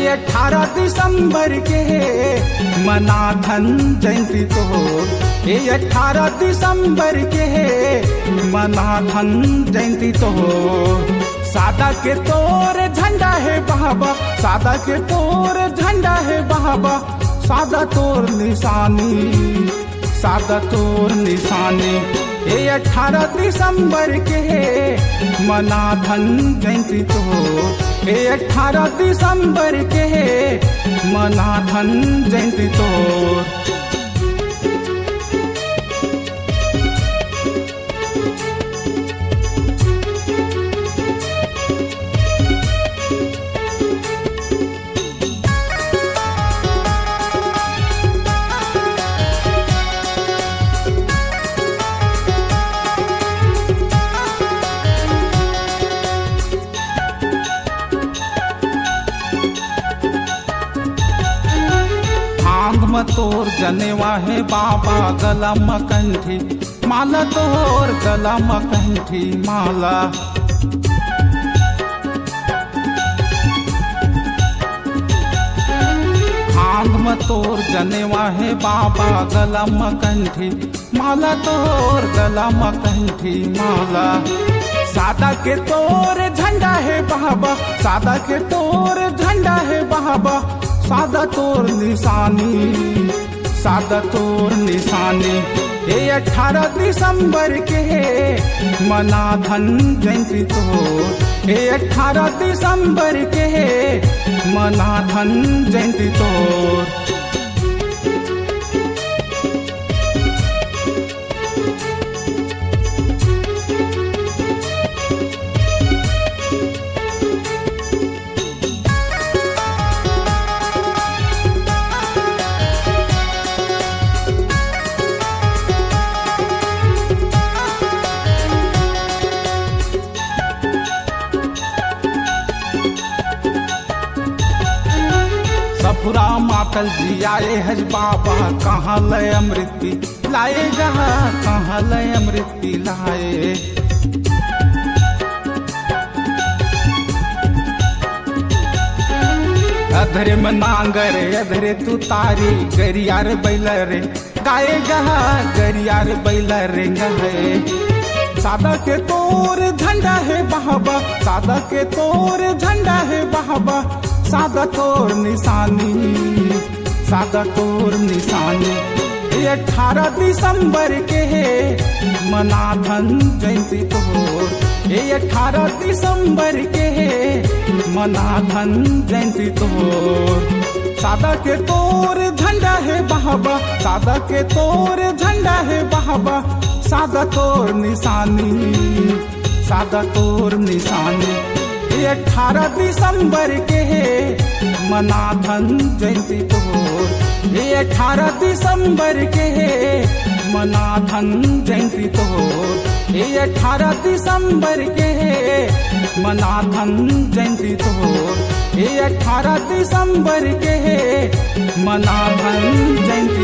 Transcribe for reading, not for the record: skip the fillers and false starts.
18 दिसंबर के मनाथन जयंती तोर, ये 18 दिसंबर के मनाथन जयंती तोर। सादा के तोर झंडा है बाबा, सादा के तोर झंडा है बाबा, सादा तोर निशानी, सादा तोर निशानी। ये 18 दिसंबर के मनाथन जयंती तोर, ये 18 दिसंबर के मनाथन जयंती तोर। तोर जनेवा है बाबा गला मकंठी माला, तोर गला मकंठी माला। खांग में तोर जनेवा है बाबा गला मकंठी माला, तोर गला मकंठी माला। सादा के तोर झंडा है बाबा, सादा के तोर झंडा है बाबा, सादा तोर निशानी, सादा तोर निशानी। ये 18 दिसंबर के मनाथन जयंती तोर, ये 18 दिसंबर के मनाथन जयंती तोर। सफुरा मातल जी आए हज बाबा, कहाँ लय अमृत पी लाए जहाँ, कहाँ लय अमृत पी लाए। अधरे में नांगर अधरे तू तारी, गरियार बैलरे गाए जहाँ, गरियार बैलरे गाए। सादा के तोर झंडा है बाबा, सादा के तोर झंडा है बाबा, सादा तोर निशानी, सादा तोर निशानी। ये 18 दिसंबर के मनाथन जयंती तोर, ये 18 दिसंबर के मनाथन जयंती तोर। सादा के तोर झंडा है बाबा, सादा के तोर झंडा है बाबा, सादा तोर निशानी, सादा तोर निशानी। ये 18 दिसंबर के मनाथन जयंती तोर, ये 18 दिसंबर के मनाथन जयंती तोर, ये 18 दिसंबर के मनाथन जयंती तोर, ये 18 दिसंबर के मनाथन जयंती।